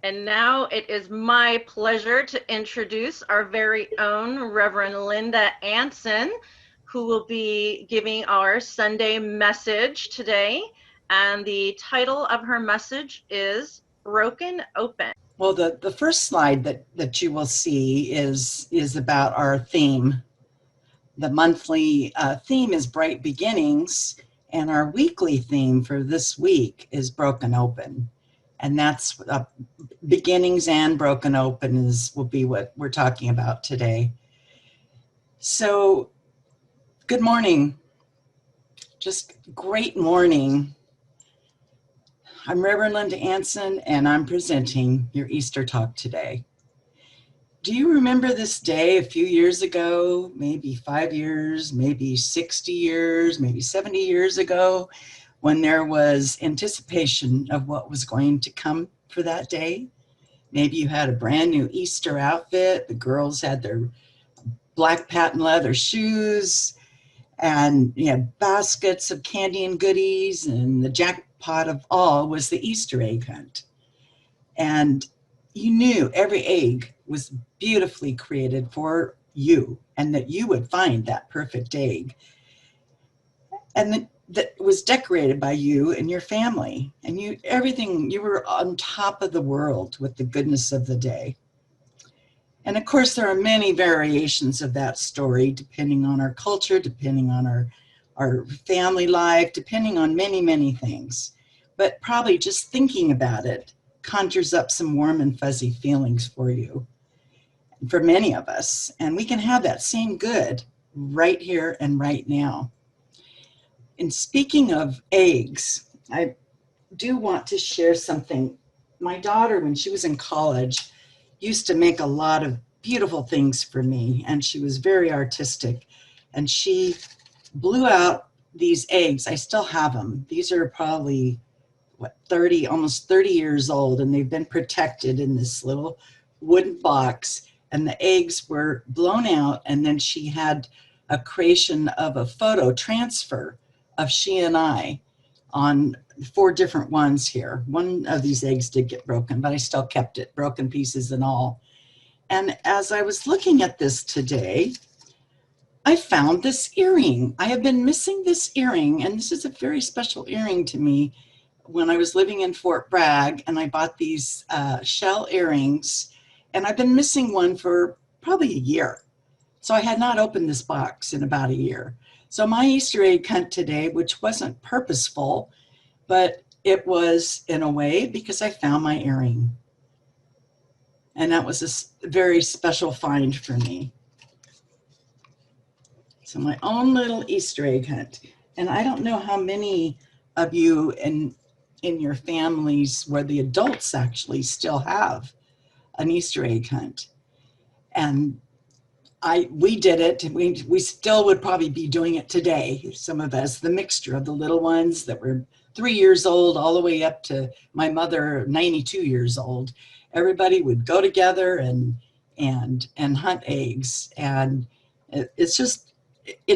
And now it is my pleasure to introduce our very own Reverend Linda Anson, who will be giving our Sunday message today. And the title of her message is Broken Open. Well, the first slide that you will see is about our theme. The monthly theme is Bright Beginnings, and our weekly theme for this week is Broken Open. And that's beginnings and broken open will be what we're talking about today. So, good morning. Just great morning. I'm Reverend Linda Anson, and I'm presenting your Easter talk today. Do you remember this day a few years ago, maybe 5 years, maybe 60 years, maybe 70 years ago, when there was anticipation of what was going to come for that day? Maybe you had a brand new Easter outfit. The girls had their black patent leather shoes, and you had baskets of candy and goodies, and the jackpot of all was the Easter egg hunt. And you knew every egg was beautifully created for you, and that you would find that perfect egg, and that was decorated by you and your family, and you were on top of the world with the goodness of the day. And of course, there are many variations of that story, depending on our culture, depending on our family life, depending on many, many things. But probably just thinking about it conjures up some warm and fuzzy feelings for you, for many of us. And we can have that same good right here and right now. And speaking of eggs, I do want to share something. My daughter, when she was in college, used to make a lot of beautiful things for me, and she was very artistic. And she blew out these eggs. I still have them. These are probably, almost 30 years old, and they've been protected in this little wooden box. And the eggs were blown out, and then she had a creation of a photo transfer of she and I on 4 different ones here. One of these eggs did get broken, but I still kept it, broken pieces and all. And as I was looking at this today, I found this earring. I have been missing this earring, and this is a very special earring to me. When I was living in Fort Bragg, and I bought these shell earrings, and I've been missing one for probably a year. So I had not opened this box in about a year. So my Easter egg hunt today, which wasn't purposeful, but it was in a way because I found my earring. And that was a very special find for me. So my own little Easter egg hunt. And I don't know how many of you in your families where the adults actually still have an Easter egg hunt. And we did it. We still would probably be doing it today. Some of us, the mixture of the little ones that were 3 years old all the way up to my mother, 92 years old. Everybody would go together and hunt eggs. And it's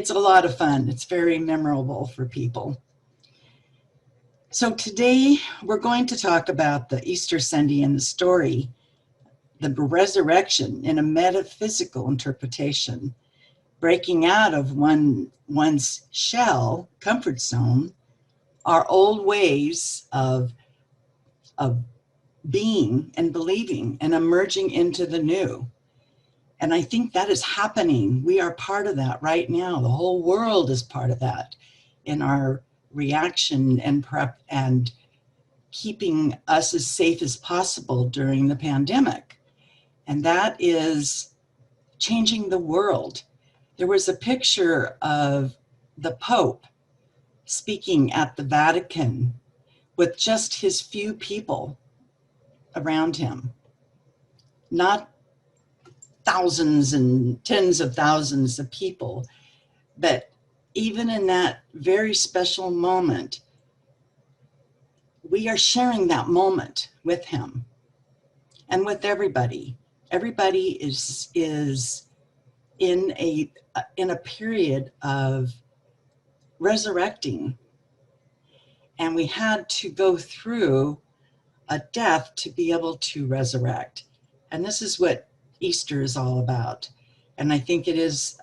a lot of fun. It's very memorable for people. So today we're going to talk about the Easter Sunday and the story, the resurrection in a metaphysical interpretation, breaking out of one's shell, comfort zone, our old ways of being and believing, and emerging into the new. And I think that is happening. We are part of that right now. The whole world is part of that in our reaction and prep and keeping us as safe as possible during the pandemic. And that is changing the world. There was a picture of the Pope speaking at the Vatican with just his few people around him, not thousands and tens of thousands of people, but even in that very special moment, we are sharing that moment with him and with everybody. Everybody is in a period of resurrecting, and we had to go through a death to be able to resurrect. And this is what Easter is all about. And I think it is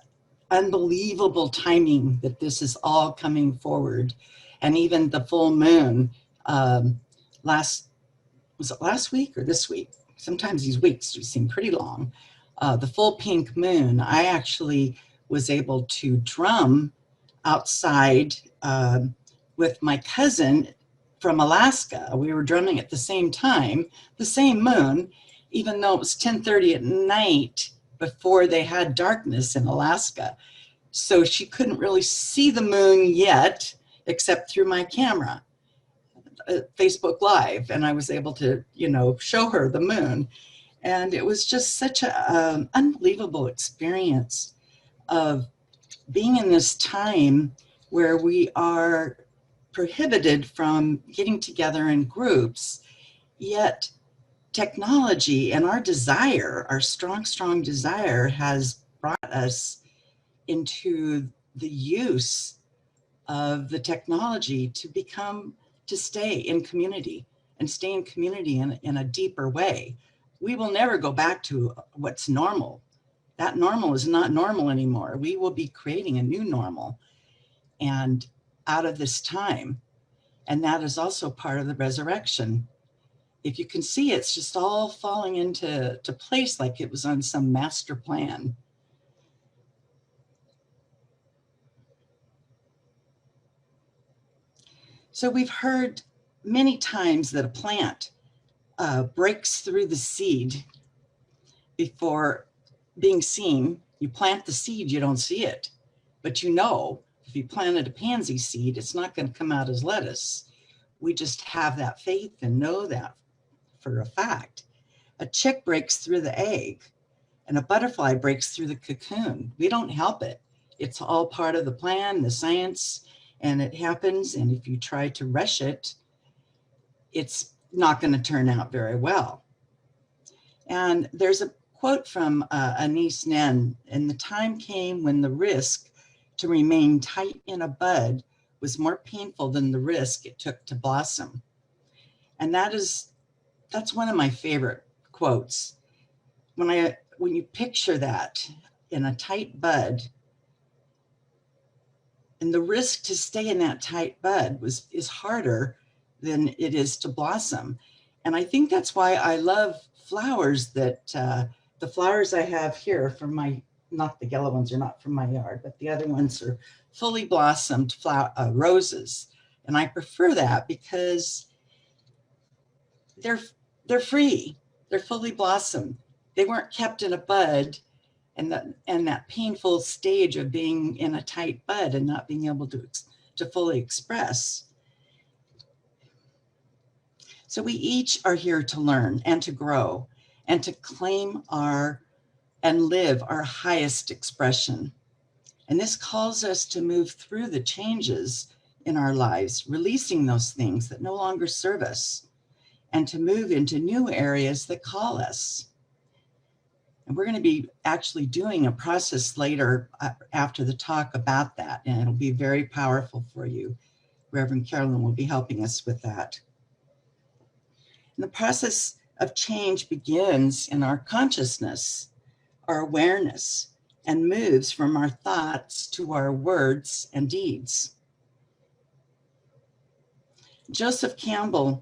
unbelievable timing that this is all coming forward. And even the full moon, was it last week or this week? Sometimes these weeks seem pretty long. The full pink moon, I actually was able to drum outside with my cousin from Alaska. We were drumming at the same time, the same moon, even though it was 10:30 at night before they had darkness in Alaska. So she couldn't really see the moon yet, except through my camera, Facebook Live, and I was able to, show her the moon. And it was just such an unbelievable experience of being in this time where we are prohibited from getting together in groups, yet technology and our desire, our strong, strong desire, has brought us into the use of the technology to stay in community and stay in community in a deeper way. We will never go back to what's normal. That normal is not normal anymore. We will be creating a new normal and out of this time. And that is also part of the resurrection. If you can see, it's just all falling into place like it was on some master plan. So we've heard many times that a plant breaks through the seed before being seen. You plant the seed, you don't see it. But if you planted a pansy seed, it's not going to come out as lettuce. We just have that faith and know that for a fact. A chick breaks through the egg and a butterfly breaks through the cocoon. We don't help it. It's all part of the plan, the science, and it happens. And if you try to rush it, it's not going to turn out very well. And there's a quote from Anise Nen, and the time came when the risk to remain tight in a bud was more painful than the risk it took to blossom. And that's one of my favorite quotes. When you picture that in a tight bud, and the risk to stay in that tight bud is harder than it is to blossom. And I think that's why I love flowers that the flowers I have here from not the yellow ones are not from my yard, but the other ones are fully blossomed roses. And I prefer that because they're free. They're fully blossomed. They weren't kept in a bud and that painful stage of being in a tight bud and not being able to fully express. So we each are here to learn and to grow and to claim and live our highest expression. And this calls us to move through the changes in our lives, releasing those things that no longer serve us, and to move into new areas that call us. And we're going to be actually doing a process later after the talk about that, and it'll be very powerful for you. Reverend Carolyn will be helping us with that. And the process of change begins in our consciousness, our awareness, and moves from our thoughts to our words and deeds. Joseph Campbell's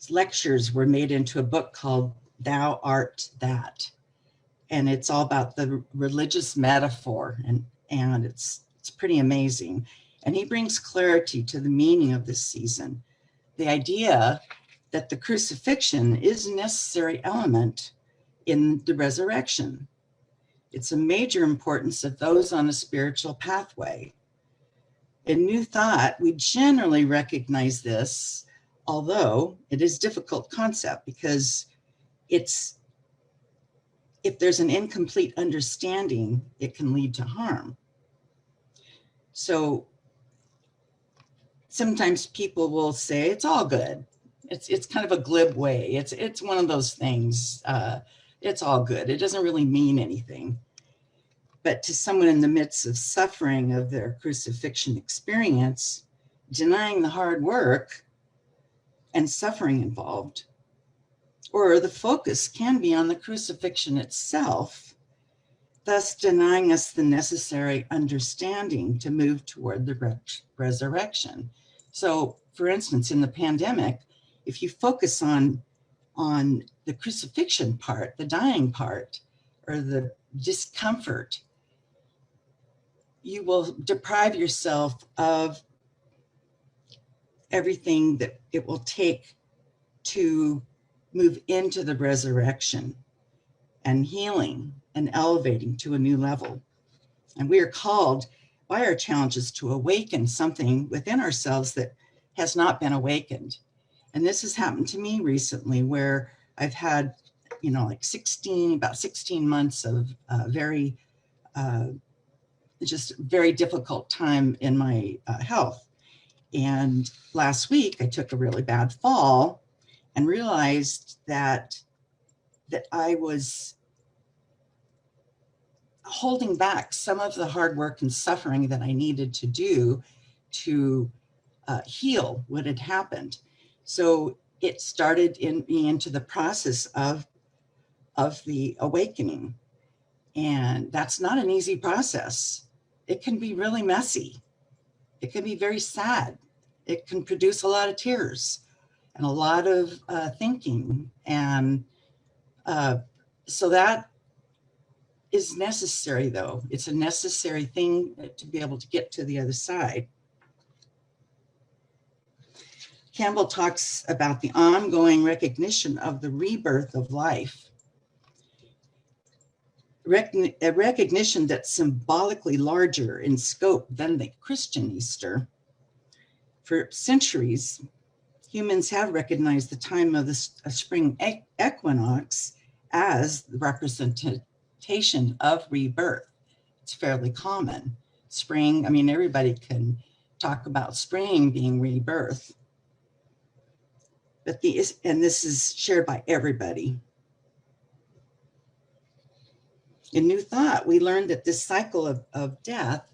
lectures were made into a book called Thou Art That. And it's all about the religious metaphor, and it's pretty amazing. And he brings clarity to the meaning of this season. The idea that the crucifixion is a necessary element in the resurrection. It's a major importance of those on a spiritual pathway. In New Thought, we generally recognize this, although it is a difficult concept because if there's an incomplete understanding, it can lead to harm. So sometimes people will say it's all good. It's kind of a glib way. It's one of those things. It's all good. It doesn't really mean anything. But to someone in the midst of suffering of their crucifixion experience, denying the hard work and suffering involved. Or the focus can be on the crucifixion itself, thus denying us the necessary understanding to move toward the resurrection. So, for instance, in the pandemic, if you focus on the crucifixion part, the dying part, or the discomfort, you will deprive yourself of everything that it will take to move into the resurrection and healing and elevating to a new level. And we are called by our challenges to awaken something within ourselves that has not been awakened. And this has happened to me recently, where I've had, like about 16 months of very difficult time in my health. And last week I took a really bad fall and realized that I was holding back some of the hard work and suffering that I needed to do to heal what had happened. So it started me into the process of the awakening. And that's not an easy process. It can be really messy. It can be very sad. It can produce a lot of tears and a lot of thinking. And so that is necessary, though. It's a necessary thing to be able to get to the other side. Campbell talks about the ongoing recognition of the rebirth of life. A recognition that's symbolically larger in scope than the Christian Easter. For centuries, humans have recognized the time of the spring equinox as the representation of rebirth. It's fairly common. Spring, everybody can talk about spring being rebirth. But this is shared by everybody. In New Thought, we learned that this cycle of death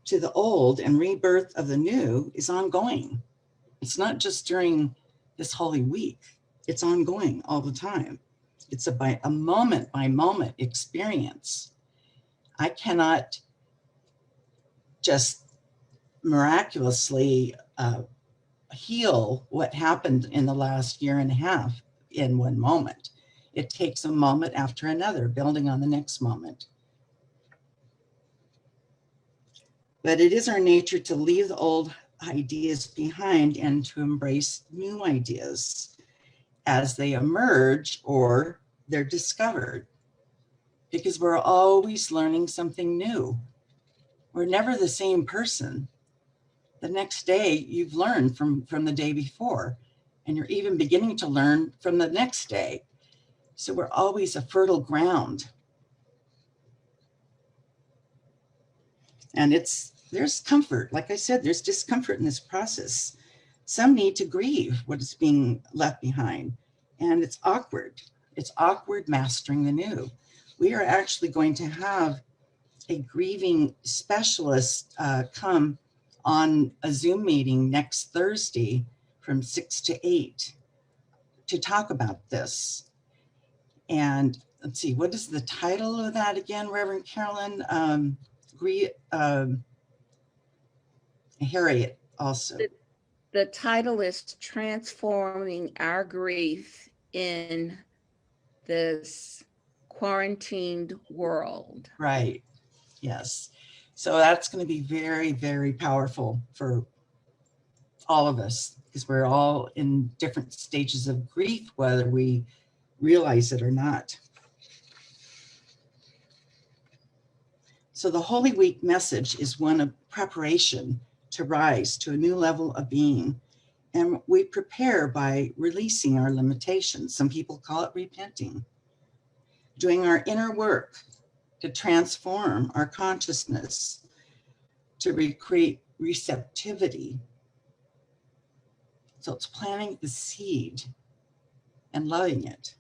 to the old and rebirth of the new is ongoing. It's not just during this Holy Week. It's ongoing all the time. It's a moment by moment experience. I cannot just miraculously heal what happened in the last year and a half in one moment. It takes a moment after another, building on the next moment. But it is our nature to leave the old ideas behind and to embrace new ideas as they emerge or they're discovered, because we're always learning something new. We're never the same person. The next day you've learned from the day before, and you're even beginning to learn from the next day. So we're always a fertile ground. And there's comfort. Like I said, there's discomfort in this process. Some need to grieve what is being left behind. And it's awkward. It's awkward mastering the new. We are actually going to have a grieving specialist come on a Zoom meeting next Thursday from 6 to 8 to talk about this. And let's see, what is the title of that again, Reverend Carolyn? Harriet also. The title is Transforming Our Grief in This Quarantined World. Right, yes. So that's going to be very, very powerful for all of us, because we're all in different stages of grief, whether we realize it or not. So the Holy Week message is one of preparation to rise to a new level of being. And we prepare by releasing our limitations. Some people call it repenting. Doing our inner work to transform our consciousness, to recreate receptivity. So it's planting the seed and loving it.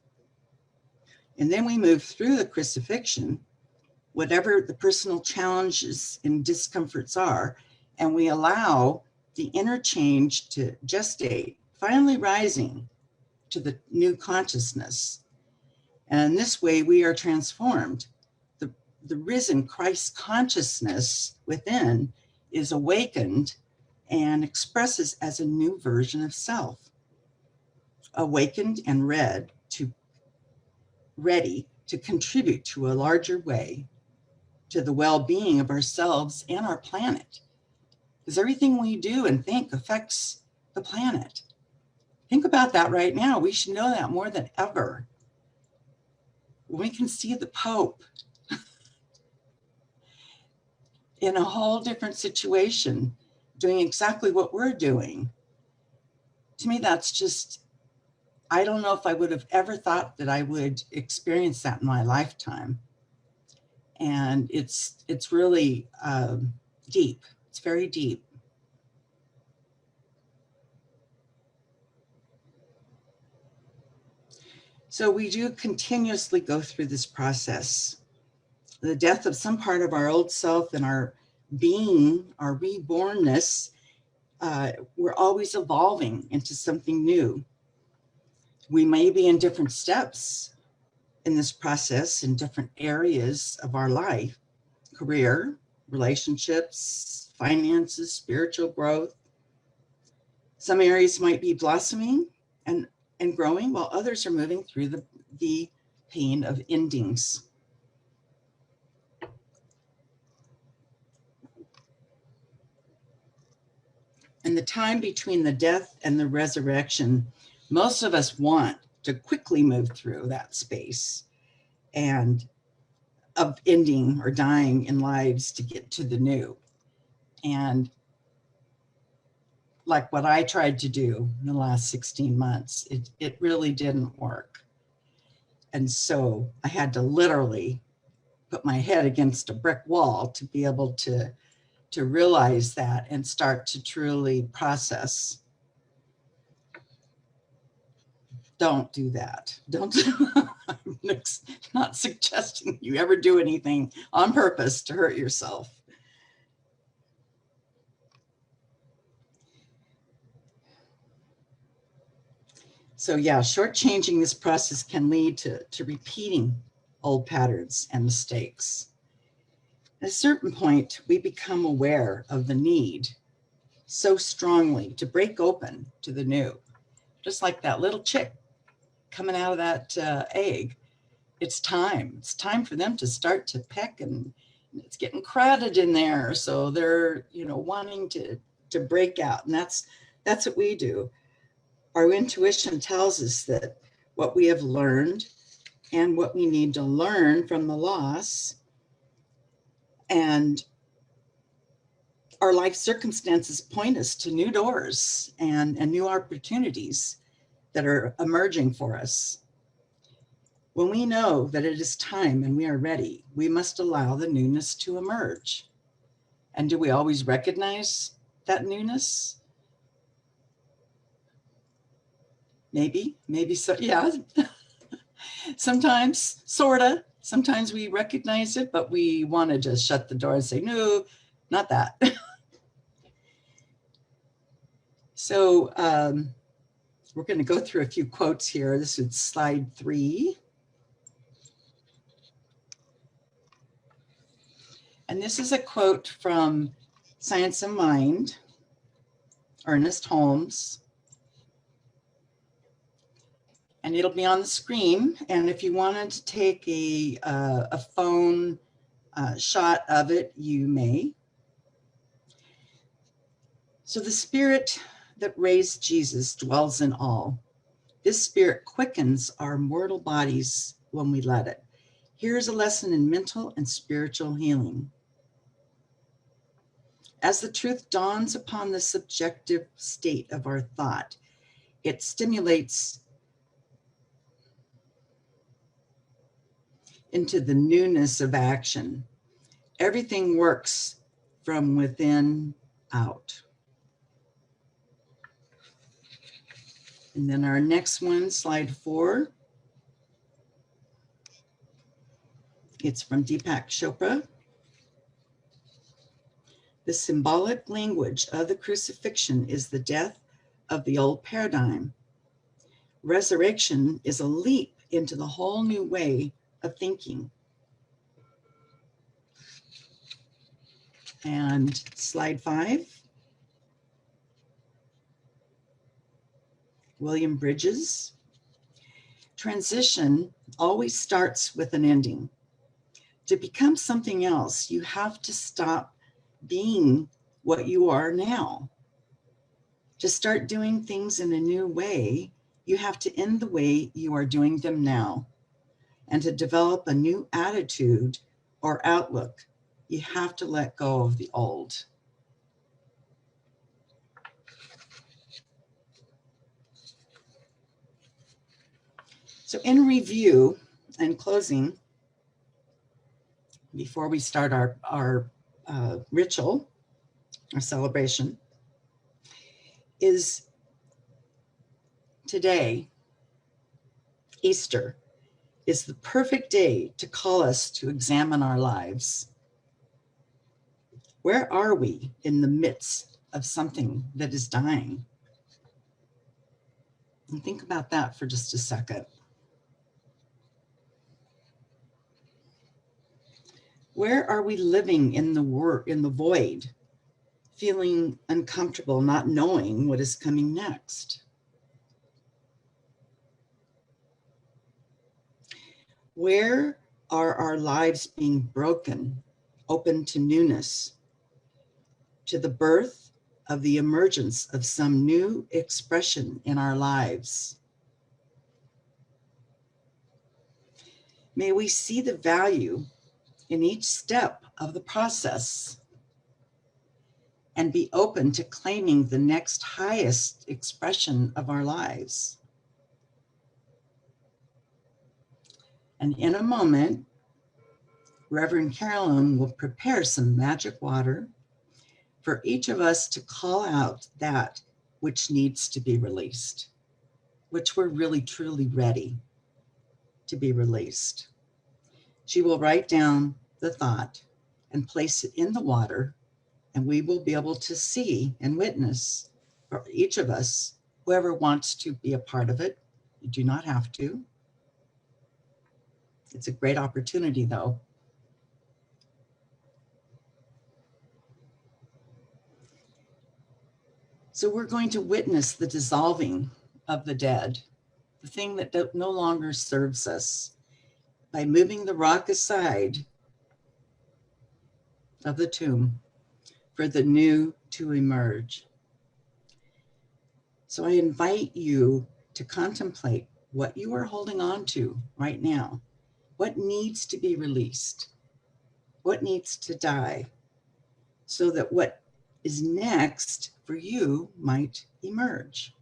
And then we move through the crucifixion, whatever the personal challenges and discomforts are, and we allow the inner change to gestate finally rising to the new consciousness. And in this way, we are transformed. The risen Christ consciousness within is awakened and expresses as a new version of self, awakened and ready to contribute to a larger way to the well-being of ourselves and our planet. Because everything we do and think affects the planet. Think about that right now. We should know that more than ever. We can see the Pope in a whole different situation, doing exactly what we're doing. To me, that's just, I don't know if I would have ever thought that I would experience that in my lifetime. And it's really deep. It's very deep. So we do continuously go through this process. The death of some part of our old self and our being, our rebornness, we're always evolving into something new. We may be in different steps in this process in different areas of our life, career, relationships, finances, spiritual growth. Some areas might be blossoming and growing, while others are moving through the pain of endings. In the time between the death and the resurrection, most of us want to quickly move through that space and of ending or dying in lives to get to the new. And like what I tried to do in the last 16 months, it really didn't work. And so I had to literally put my head against a brick wall to be able to realize that and start to truly process. Don't do that. I'm not suggesting you ever do anything on purpose to hurt yourself. So yeah, shortchanging this process can lead to repeating old patterns and mistakes. At a certain point, we become aware of the need so strongly to break open to the new. Just like that little chick coming out of that egg. It's time. It's time for them to start to peck, and it's getting crowded in there. So they're, wanting to break out. And that's what we do. Our intuition tells us that what we have learned and what we need to learn from the loss and our life circumstances point us to new doors and new opportunities that are emerging for us. When we know that it is time and we are ready, we must allow the newness to emerge. And do we always recognize that newness? Maybe so, yeah. Sometimes, sorta. Sometimes we recognize it, but we want to just shut the door and say, no, not that. So we're going to go through a few quotes here. This is slide 3. And this is a quote from Science of Mind, Ernest Holmes. And it'll be on the screen. And if you wanted to take a phone shot of it, you may. So the spirit that raised Jesus dwells in all. This spirit quickens our mortal bodies when we let it. Here's a lesson in mental and spiritual healing. As the truth dawns upon the subjective state of our thought, it stimulates into the newness of action. Everything works from within out. And then our next one, slide 4. It's from Deepak Chopra. The symbolic language of the crucifixion is the death of the old paradigm. Resurrection is a leap into the whole new way of thinking. And slide 5. William Bridges. Transition always starts with an ending. To become something else, you have to stop being what you are now. To start doing things in a new way, you have to end the way you are doing them now. And to develop a new attitude or outlook, you have to let go of the old. So in review and closing, before we start our ritual, our celebration, is today, Easter, is the perfect day to call us to examine our lives. Where are we in the midst of something that is dying? And think about that for just a second. Where are we living in the void, feeling uncomfortable, not knowing what is coming next? Where are our lives being broken, open to newness, to the birth of the emergence of some new expression in our lives? May we see the value in each step of the process and be open to claiming the next highest expression of our lives. And in a moment, Reverend Carolyn will prepare some magic water for each of us to call out that which needs to be released, which we're really truly ready to be released. She will write down the thought and place it in the water, and we will be able to see and witness for each of us, whoever wants to be a part of it. You do not have to. It's a great opportunity, though. So we're going to witness the dissolving of the dead, the thing that no longer serves us, by moving the rock aside of the tomb for the new to emerge. So I invite you to contemplate what you are holding on to right now. What needs to be released? What needs to die? So that what is next for you might emerge.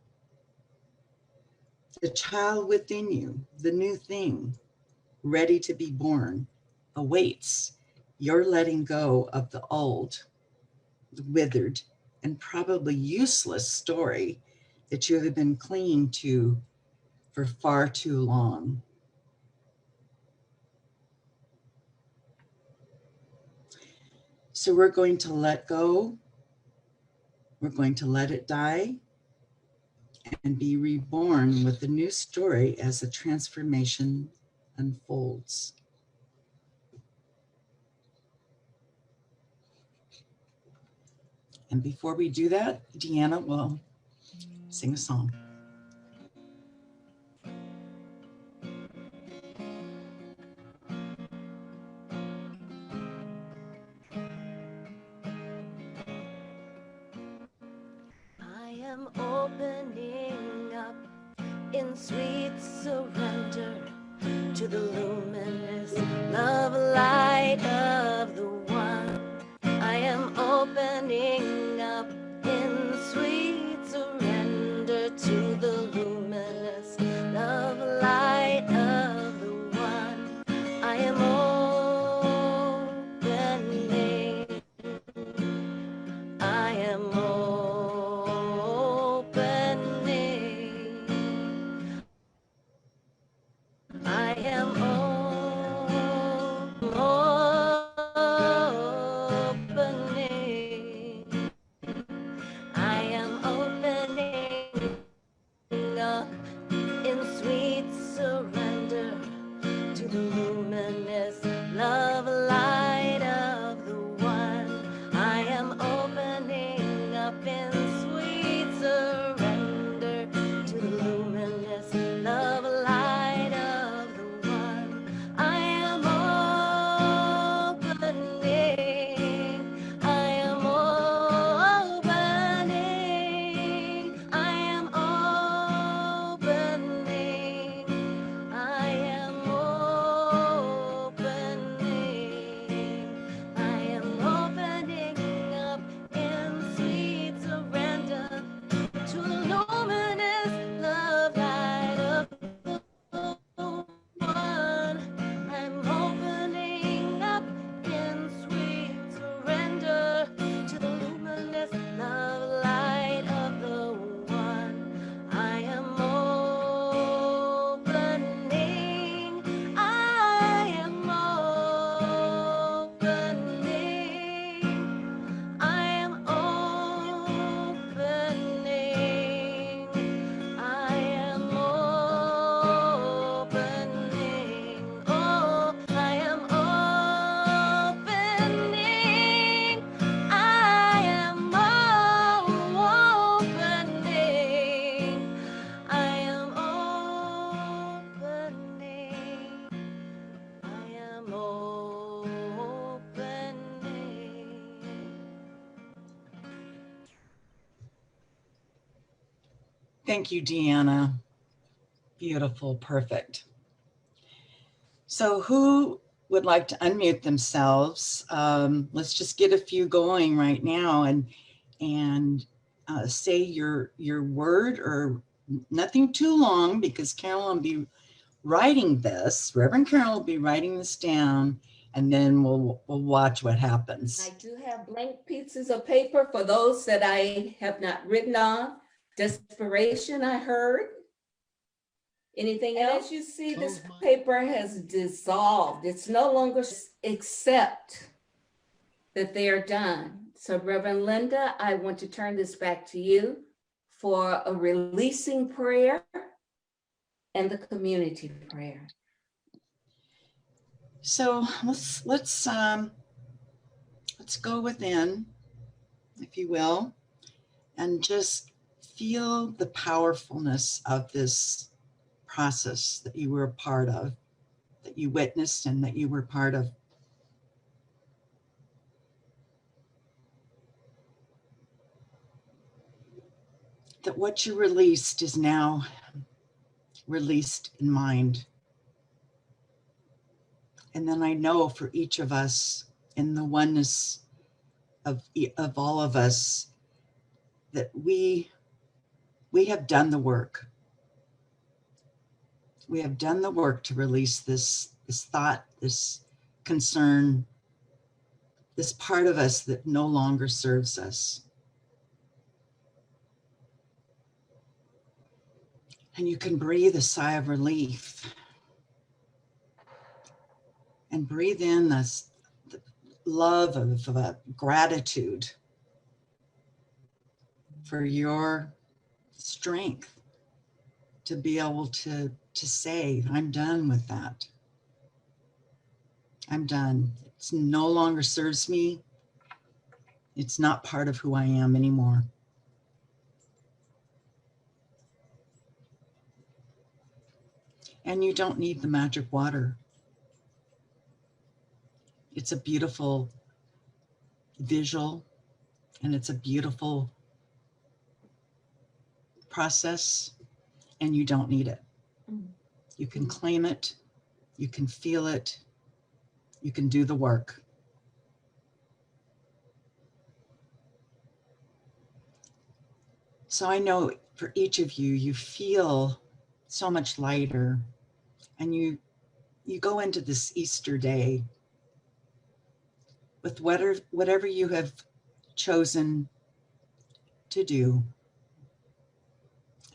The child within you, the new thing, ready to be born, awaits your letting go of the old, the withered, and probably useless story that you have been clinging to for far too long. So we're going to let go, we're going to let it die, and be reborn with a new story as the transformation unfolds. And before we do that, Deanna will sing a song. I am opening up in sweet surrender to the luminous love light of the one. I am opening up in sweet surrender to the luminous love light of the one. I am opening. I am opening. I am opening. the luminous love light of the one. I am opening up in sweet surrender to the luminous love light of the one. I am opening, I am opening, I am opening, I am opening, I am opening up in sweet surrender to the luminous love light of the one. I'm opening up in sweet surrender to the luminous love light of the one. I am opening, I am opening, I am opening, I am opening, oh, I am opening, I am opening, I am opening, I am opening. Thank you, Deanna. Beautiful, perfect. So who would like to unmute themselves? Let's just get a few going right now and say your word, or nothing too long, because Carol will be writing this. Reverend Carol will be writing this down, and then we'll watch what happens. I do have blank pieces of paper for those that I have not written on. Desperation, I heard. Anything else? As you see, this paper has dissolved. It's no longer accept that they are done. So Reverend Linda, I want to turn this back to you for a releasing prayer and the community prayer. So let's go within, if you will, and just feel the powerfulness of this process that you were a part of, that you witnessed and that you were part of. That what you released is now released in mind. And then I know for each of us, in the oneness of all of us, that we have done the work. We have done the work to release this thought, this concern, this part of us that no longer serves us. And you can breathe a sigh of relief and breathe in the love of gratitude for your strength to be able to say, I'm done with that. I'm done. It no longer serves me. It's not part of who I am anymore. And you don't need the magic water. It's a beautiful visual, and it's a beautiful process, and you don't need it. You can claim it, you can feel it, you can do the work. So I know for each of you, you feel so much lighter, and you go into this Easter day with whatever you have chosen to do,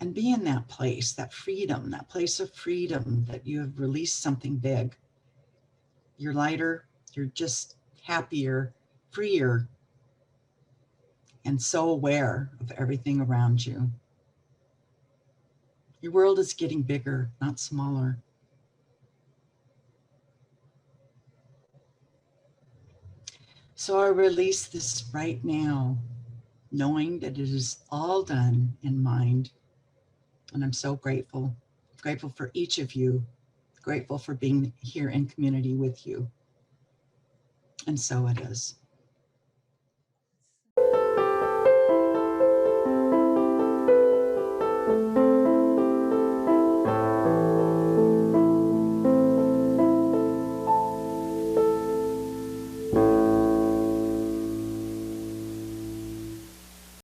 and be in that place, that freedom, that place of freedom, that you have released something big. You're lighter, you're just happier, freer, and so aware of everything around you. Your world is getting bigger, not smaller. So I release this right now, knowing that it is all done in mind. And I'm so grateful, grateful for each of you, grateful for being here in community with you. And so it is.